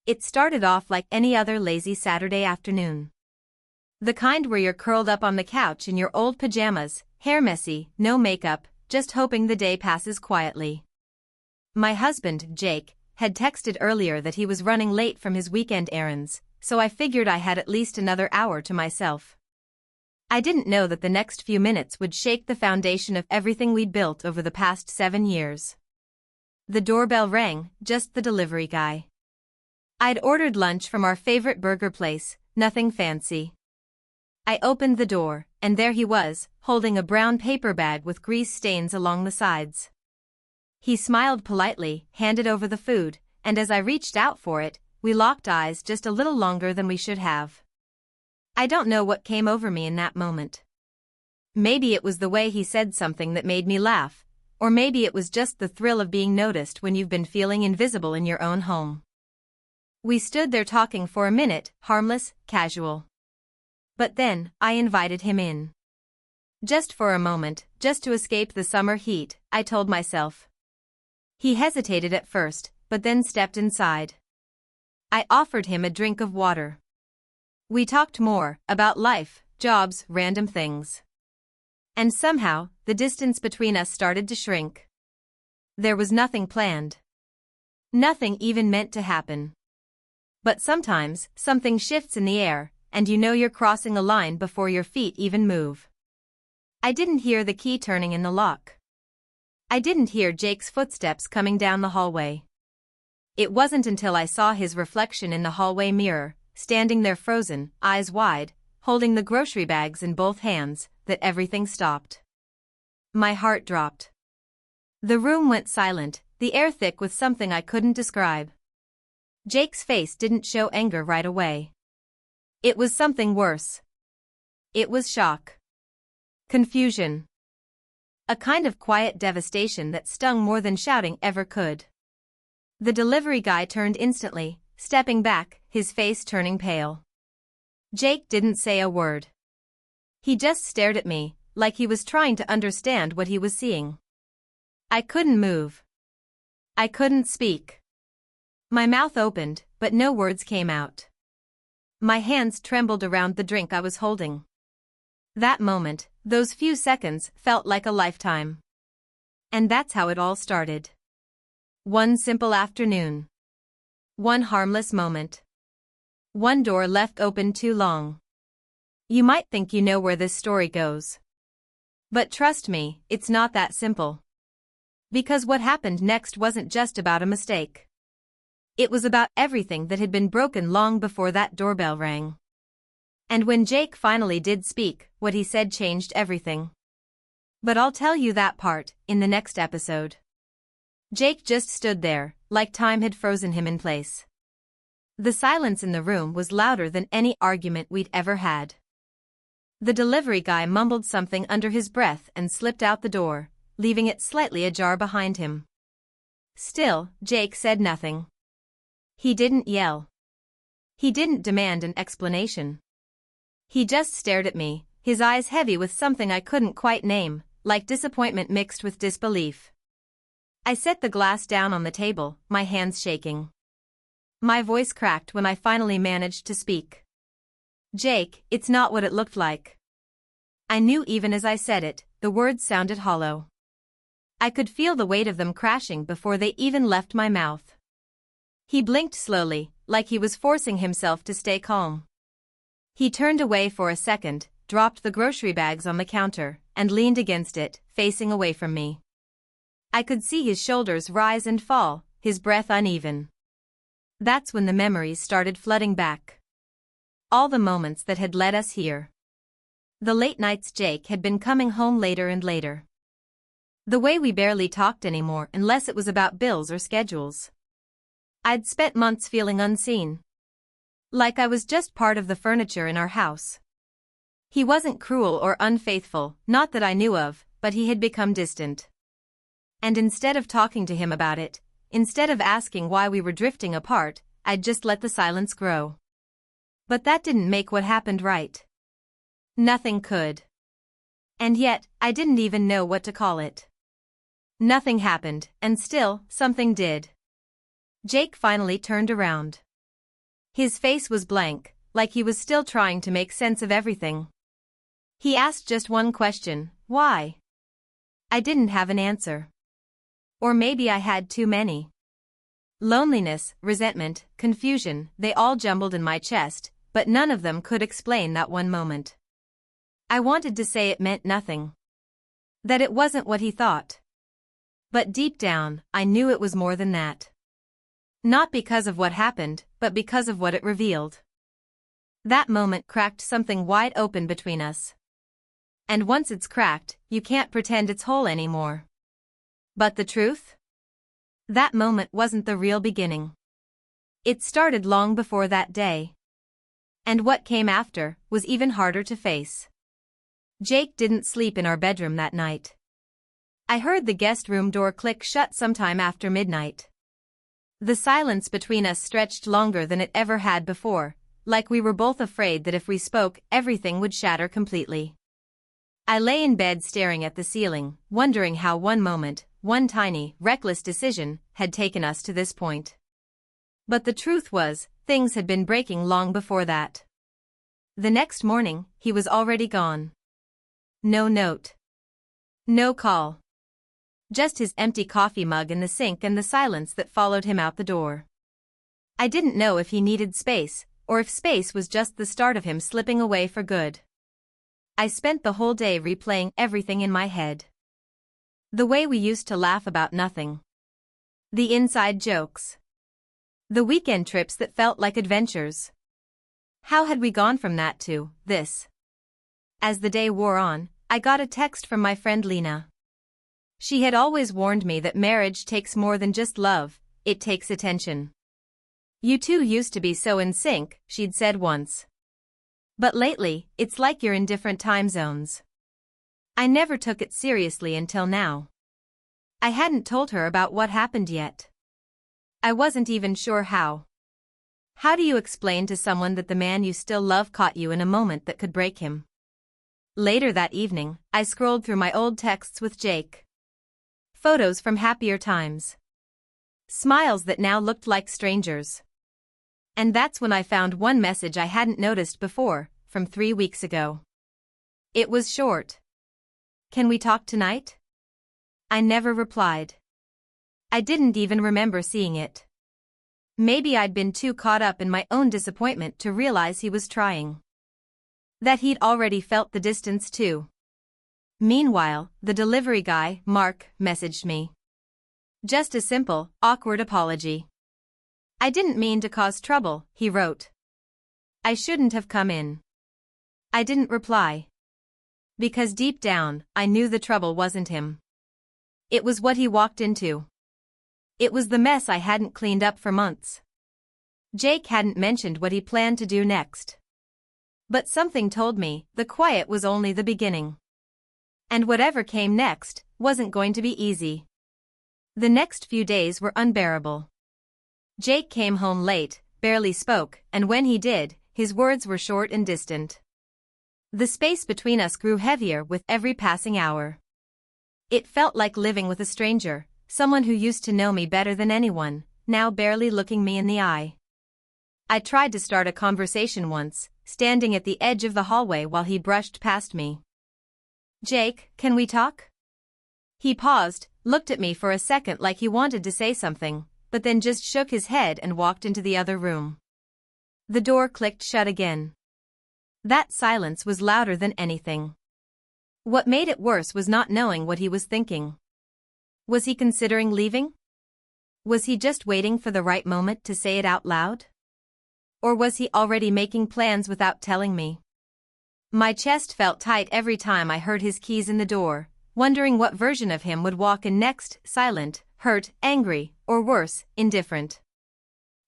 It started off like any other lazy Saturday afternoon. The kind where you're curled up on the couch in your old pajamas, hair messy, no makeup, just hoping the day passes quietly. My husband, Jake, had texted earlier that he was running late from his weekend errands, so I figured I had at least another hour to myself. I didn't know that the next few minutes would shake the foundation of everything we'd built over the past 7 years. The doorbell rang, just the delivery guy. I'd ordered lunch from our favorite burger place, nothing fancy. I opened the door, and there he was, holding a brown paper bag with grease stains along the sides. He smiled politely, handed over the food, and as I reached out for it, we locked eyes just a little longer than we should have. I don't know what came over me in that moment. Maybe it was the way he said something that made me laugh, or maybe it was just the thrill of being noticed when you've been feeling invisible in your own home. We stood there talking for a minute, harmless, casual. But then, I invited him in. Just for a moment, just to escape the summer heat, I told myself. He hesitated at first, but then stepped inside. I offered him a drink of water. We talked more, about life, jobs, random things. And somehow, the distance between us started to shrink. There was nothing planned. Nothing even meant to happen. But sometimes, something shifts in the air, and you know you're crossing a line before your feet even move. I didn't hear the key turning in the lock. I didn't hear Jake's footsteps coming down the hallway. It wasn't until I saw his reflection in the hallway mirror, standing there frozen, eyes wide, holding the grocery bags in both hands, that everything stopped. My heart dropped. The room went silent, the air thick with something I couldn't describe. Jake's face didn't show anger right away. It was something worse. It was shock. Confusion. A kind of quiet devastation that stung more than shouting ever could. The delivery guy turned instantly, stepping back, his face turning pale. Jake didn't say a word. He just stared at me, like he was trying to understand what he was seeing. I couldn't move. I couldn't speak. My mouth opened, but no words came out. My hands trembled around the drink I was holding. That moment, those few seconds, felt like a lifetime. And that's how it all started. One simple afternoon. One harmless moment. One door left open too long. You might think you know where this story goes. But trust me, it's not that simple. Because what happened next wasn't just about a mistake. It was about everything that had been broken long before that doorbell rang. And when Jake finally did speak, what he said changed everything. But I'll tell you that part, in the next episode. Jake just stood there, like time had frozen him in place. The silence in the room was louder than any argument we'd ever had. The delivery guy mumbled something under his breath and slipped out the door, leaving it slightly ajar behind him. Still, Jake said nothing. He didn't yell. He didn't demand an explanation. He just stared at me, his eyes heavy with something I couldn't quite name, like disappointment mixed with disbelief. I set the glass down on the table, my hands shaking. My voice cracked when I finally managed to speak. Jake, it's not what it looked like. I knew even as I said it, the words sounded hollow. I could feel the weight of them crashing before they even left my mouth. He blinked slowly, like he was forcing himself to stay calm. He turned away for a second, dropped the grocery bags on the counter, and leaned against it, facing away from me. I could see his shoulders rise and fall, his breath uneven. That's when the memories started flooding back. All the moments that had led us here. The late nights Jake had been coming home later and later. The way we barely talked anymore unless it was about bills or schedules. I'd spent months feeling unseen. Like I was just part of the furniture in our house. He wasn't cruel or unfaithful, not that I knew of, but he had become distant. And instead of talking to him about it, instead of asking why we were drifting apart, I'd just let the silence grow. But that didn't make what happened right. Nothing could. And yet, I didn't even know what to call it. Nothing happened, and still, something did. Jake finally turned around. His face was blank, like he was still trying to make sense of everything. He asked just one question, why? I didn't have an answer. Or maybe I had too many. Loneliness, resentment, confusion, they all jumbled in my chest, but none of them could explain that one moment. I wanted to say it meant nothing. That it wasn't what he thought. But deep down, I knew it was more than that. Not because of what happened, but because of what it revealed. That moment cracked something wide open between us. And once it's cracked, you can't pretend it's whole anymore. But the truth? That moment wasn't the real beginning. It started long before that day. And what came after was even harder to face. Jake didn't sleep in our bedroom that night. I heard the guest room door click shut sometime after midnight. The silence between us stretched longer than it ever had before, like we were both afraid that if we spoke, everything would shatter completely. I lay in bed staring at the ceiling, wondering how one moment, one tiny, reckless decision, had taken us to this point. But the truth was, things had been breaking long before that. The next morning, he was already gone. No note. No call. Just his empty coffee mug in the sink and the silence that followed him out the door. I didn't know if he needed space, or if space was just the start of him slipping away for good. I spent the whole day replaying everything in my head. The way we used to laugh about nothing. The inside jokes. The weekend trips that felt like adventures. How had we gone from that to this? As the day wore on, I got a text from my friend Lena. She had always warned me that marriage takes more than just love, it takes attention. You two used to be so in sync, she'd said once. But lately, it's like you're in different time zones. I never took it seriously until now. I hadn't told her about what happened yet. I wasn't even sure how. How do you explain to someone that the man you still love caught you in a moment that could break him? Later that evening, I scrolled through my old texts with Jake. Photos from happier times. Smiles that now looked like strangers. And that's when I found one message I hadn't noticed before, from 3 weeks ago. It was short. Can we talk tonight? I never replied. I didn't even remember seeing it. Maybe I'd been too caught up in my own disappointment to realize he was trying. That he'd already felt the distance too. Meanwhile, the delivery guy, Mark, messaged me. Just a simple, awkward apology. I didn't mean to cause trouble, he wrote. I shouldn't have come in. I didn't reply. Because deep down, I knew the trouble wasn't him. It was what he walked into. It was the mess I hadn't cleaned up for months. Jake hadn't mentioned what he planned to do next. But something told me the quiet was only the beginning. And whatever came next wasn't going to be easy. The next few days were unbearable. Jake came home late, barely spoke, and when he did, his words were short and distant. The space between us grew heavier with every passing hour. It felt like living with a stranger, someone who used to know me better than anyone, now barely looking me in the eye. I tried to start a conversation once, standing at the edge of the hallway while he brushed past me. Jake, can we talk? He paused, looked at me for a second like he wanted to say something, but then just shook his head and walked into the other room. The door clicked shut again. That silence was louder than anything. What made it worse was not knowing what he was thinking. Was he considering leaving? Was he just waiting for the right moment to say it out loud? Or was he already making plans without telling me? My chest felt tight every time I heard his keys in the door, wondering what version of him would walk in next, silent, hurt, angry, or worse, indifferent.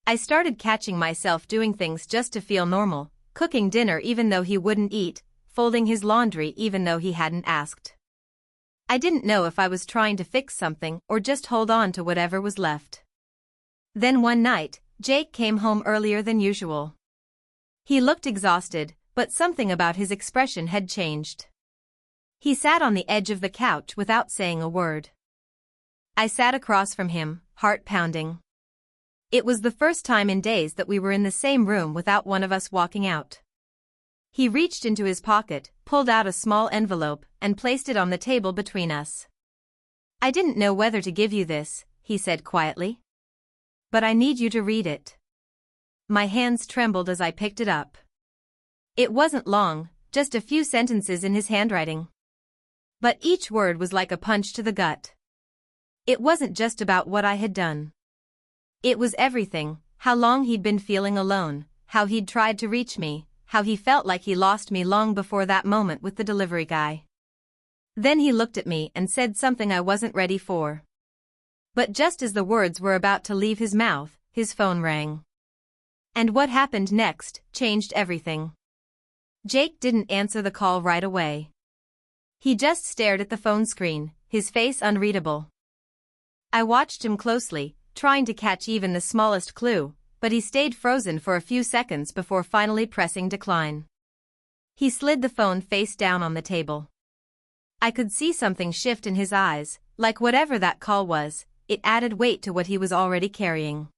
I started catching myself doing things just to feel normal, cooking dinner even though he wouldn't eat, folding his laundry even though he hadn't asked. I didn't know if I was trying to fix something or just hold on to whatever was left. Then one night, Jake came home earlier than usual. He looked exhausted, but something about his expression had changed. He sat on the edge of the couch without saying a word. I sat across from him, heart pounding. It was the first time in days that we were in the same room without one of us walking out. He reached into his pocket, pulled out a small envelope, and placed it on the table between us. "I didn't know whether to give you this," he said quietly. "But I need you to read it." My hands trembled as I picked it up. It wasn't long, just a few sentences in his handwriting. But each word was like a punch to the gut. It wasn't just about what I had done. It was everything: how long he'd been feeling alone, how he'd tried to reach me, how he felt like he lost me long before that moment with the delivery guy. Then he looked at me and said something I wasn't ready for. But just as the words were about to leave his mouth, his phone rang. And what happened next changed everything. Jake didn't answer the call right away. He just stared at the phone screen, his face unreadable. I watched him closely, trying to catch even the smallest clue, but he stayed frozen for a few seconds before finally pressing decline. He slid the phone face down on the table. I could see something shift in his eyes, like whatever that call was, it added weight to what he was already carrying.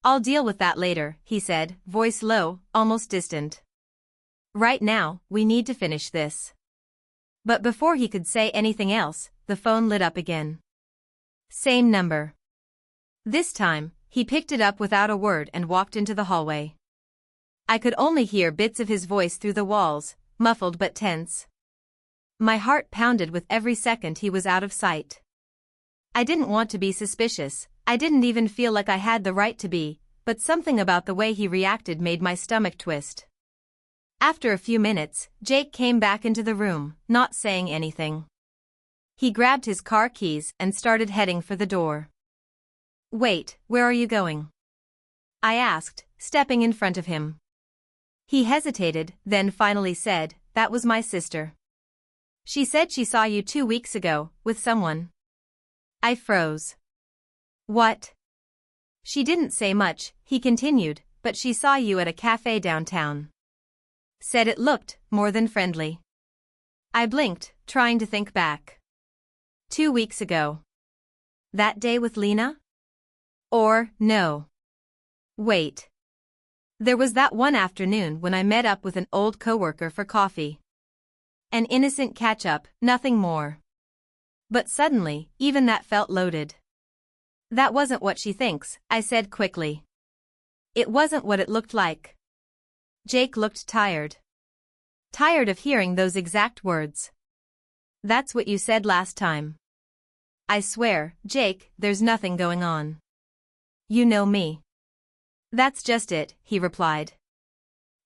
"I'll deal with that later," he said, voice low, almost distant. "Right now, we need to finish this." But before he could say anything else, the phone lit up again. Same number. This time, he picked it up without a word and walked into the hallway. I could only hear bits of his voice through the walls, muffled but tense. My heart pounded with every second he was out of sight. I didn't want to be suspicious, I didn't even feel like I had the right to be, but something about the way he reacted made my stomach twist. After a few minutes, Jake came back into the room, not saying anything. He grabbed his car keys and started heading for the door. "Wait, where are you going?" I asked, stepping in front of him. He hesitated, then finally said, "That was my sister. She said she saw you 2 weeks ago, with someone." I froze. "What?" "She didn't say much," he continued, "but she saw you at a cafe downtown. Said it looked more than friendly." I blinked, trying to think back. 2 weeks ago. That day with Lena? Or, no. Wait. There was that one afternoon when I met up with an old coworker for coffee. An innocent catch-up, nothing more. But suddenly, even that felt loaded. "That wasn't what she thinks," I said quickly. "It wasn't what it looked like." Jake looked tired. Tired of hearing those exact words. "That's what you said last time." "I swear, Jake, there's nothing going on. You know me." "That's just it," he replied.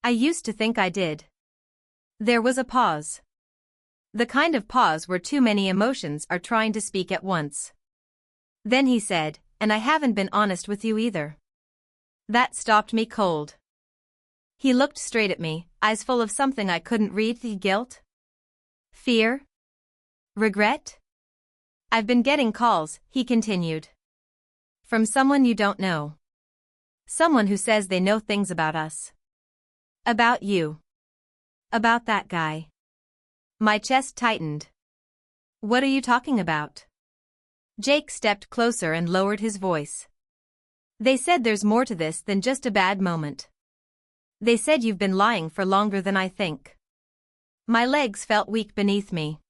"I used to think I did." There was a pause. The kind of pause where too many emotions are trying to speak at once. Then he said, "And I haven't been honest with you either." That stopped me cold. He looked straight at me, eyes full of something I couldn't read. Guilt? Fear? Regret? "I've been getting calls," he continued. "From someone you don't know. Someone who says they know things about us. About you. About that guy." My chest tightened. "What are you talking about?" Jake stepped closer and lowered his voice. "They said there's more to this than just a bad moment. They said you've been lying for longer than I think." My legs felt weak beneath me.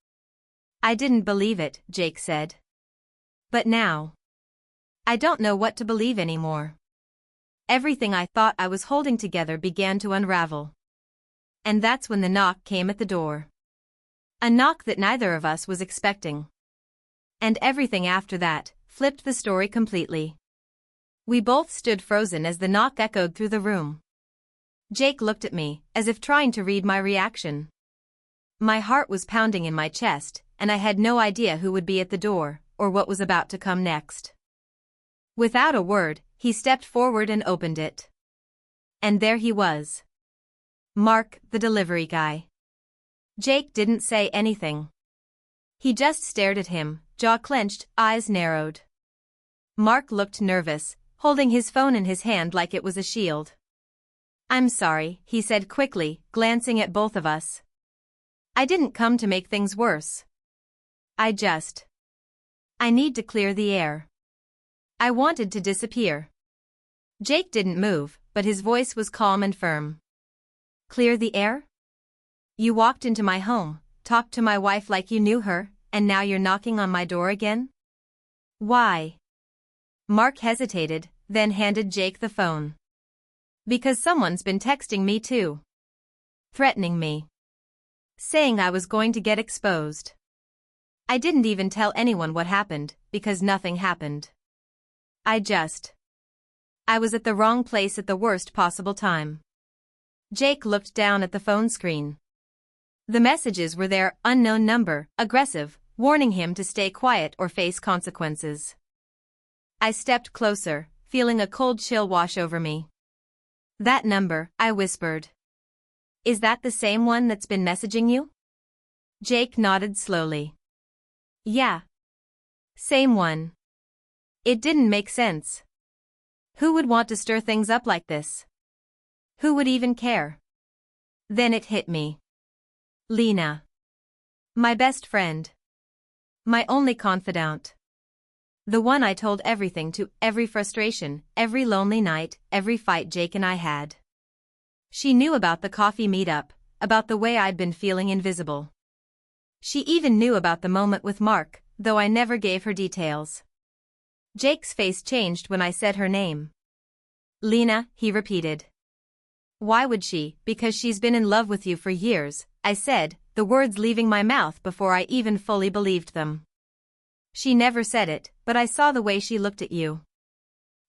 "I didn't believe it," Jake said. "But now, I don't know what to believe anymore." Everything I thought I was holding together began to unravel. And that's when the knock came at the door. A knock that neither of us was expecting. And everything after that flipped the story completely. We both stood frozen as the knock echoed through the room. Jake looked at me, as if trying to read my reaction. My heart was pounding in my chest, and I had no idea who would be at the door, or what was about to come next. Without a word, he stepped forward and opened it. And there he was. Mark, the delivery guy. Jake didn't say anything. He just stared at him, jaw clenched, eyes narrowed. Mark looked nervous, holding his phone in his hand like it was a shield. "I'm sorry," he said quickly, glancing at both of us. "I didn't come to make things worse. I need to clear the air. I wanted to disappear." Jake didn't move, but his voice was calm and firm. Clear the air? You walked into my home, talked to my wife like you knew her, and now you're knocking on my door again? Why? Mark hesitated, then handed Jake the phone. Because someone's been texting me too. Threatening me. Saying I was going to get exposed. I didn't even tell anyone what happened, because nothing happened. I was at the wrong place at the worst possible time. Jake looked down at the phone screen. The messages were there, unknown number, aggressive, warning him to stay quiet or face consequences. I stepped closer, feeling a cold chill wash over me. That number, I whispered. Is that the same one that's been messaging you? Jake nodded slowly. Yeah. Same one. It didn't make sense. Who would want to stir things up like this? Who would even care? Then it hit me. Lena. My best friend. My only confidant. The one I told everything to, every frustration, every lonely night, every fight Jake and I had. She knew about the coffee meetup, about the way I'd been feeling invisible. She even knew about the moment with Mark, though I never gave her details. Jake's face changed when I said her name. Lena, he repeated. Why would she? Because she's been in love with you for years, I said, the words leaving my mouth before I even fully believed them. She never said it, but I saw the way she looked at you.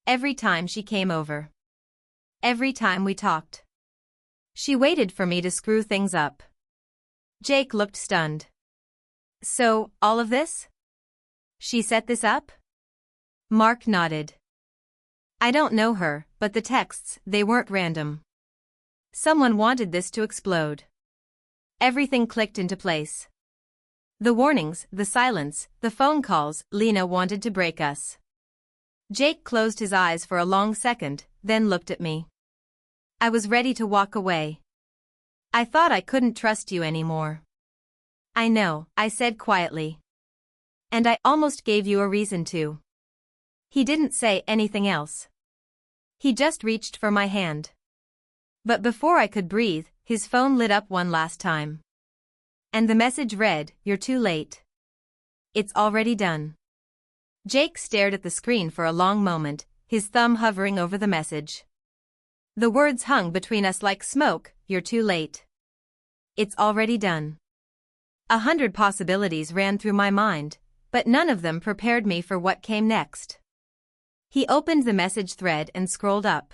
Every time she came over. Every time we talked. She waited for me to screw things up. Jake looked stunned. So, all of this? She set this up? Mark nodded. I don't know her, but the texts, they weren't random. Someone wanted this to explode. Everything clicked into place. The warnings, the silence, the phone calls, Lena wanted to break us. Jake closed his eyes for a long second, then looked at me. I was ready to walk away. I thought I couldn't trust you anymore. I know, I said quietly. And I almost gave you a reason to. He didn't say anything else. He just reached for my hand. But before I could breathe, his phone lit up one last time. And the message read, "You're too late. It's already done." Jake stared at the screen for a long moment, his thumb hovering over the message. The words hung between us like smoke, "You're too late. It's already done." 100 possibilities ran through my mind, but none of them prepared me for what came next. He opened the message thread and scrolled up.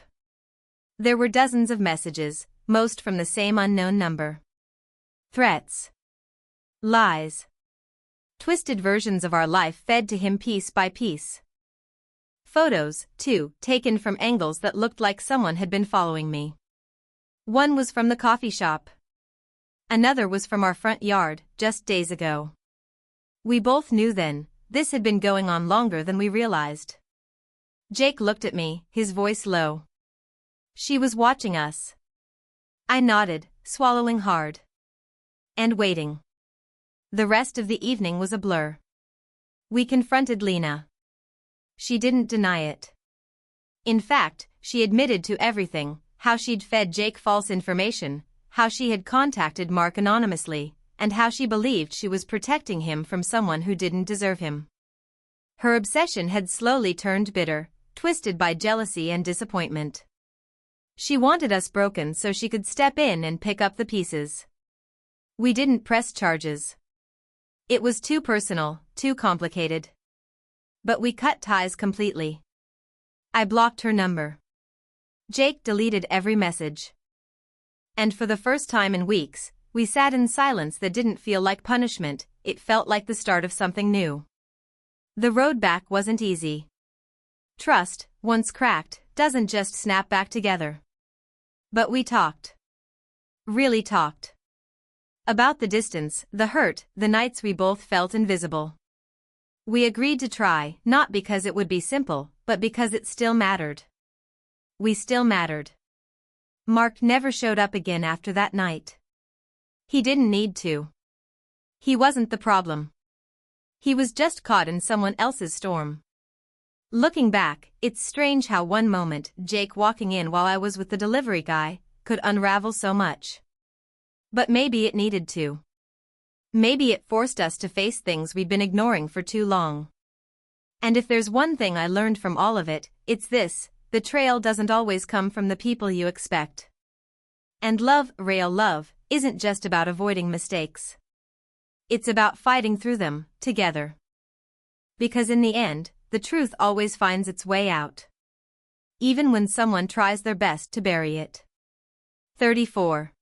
There were dozens of messages, most from the same unknown number. Threats. Lies. Twisted versions of our life fed to him piece by piece. Photos, too, taken from angles that looked like someone had been following me. One was from the coffee shop. Another was from our front yard, just days ago. We both knew then, this had been going on longer than we realized. Jake looked at me, his voice low. She was watching us. I nodded, swallowing hard. And waiting. The rest of the evening was a blur. We confronted Lena. She didn't deny it. In fact, she admitted to everything, how she'd fed Jake false information, how she had contacted Mark anonymously, and how she believed she was protecting him from someone who didn't deserve him. Her obsession had slowly turned bitter, twisted by jealousy and disappointment. She wanted us broken so she could step in and pick up the pieces. We didn't press charges. It was too personal, too complicated. But we cut ties completely. I blocked her number. Jake deleted every message. And for the first time in weeks, we sat in silence that didn't feel like punishment, it felt like the start of something new. The road back wasn't easy. Trust, once cracked, doesn't just snap back together. But we talked. Really talked. About the distance, the hurt, the nights we both felt invisible. We agreed to try, not because it would be simple, but because it still mattered. We still mattered. Mark never showed up again after that night. He didn't need to. He wasn't the problem. He was just caught in someone else's storm. Looking back, it's strange how one moment, Jake walking in while I was with the delivery guy, could unravel so much. But maybe it needed to. Maybe it forced us to face things we'd been ignoring for too long. And if there's one thing I learned from all of it, it's this: betrayal doesn't always come from the people you expect. And real love, isn't just about avoiding mistakes. It's about fighting through them, together. Because in the end, the truth always finds its way out. Even when someone tries their best to bury it. 34.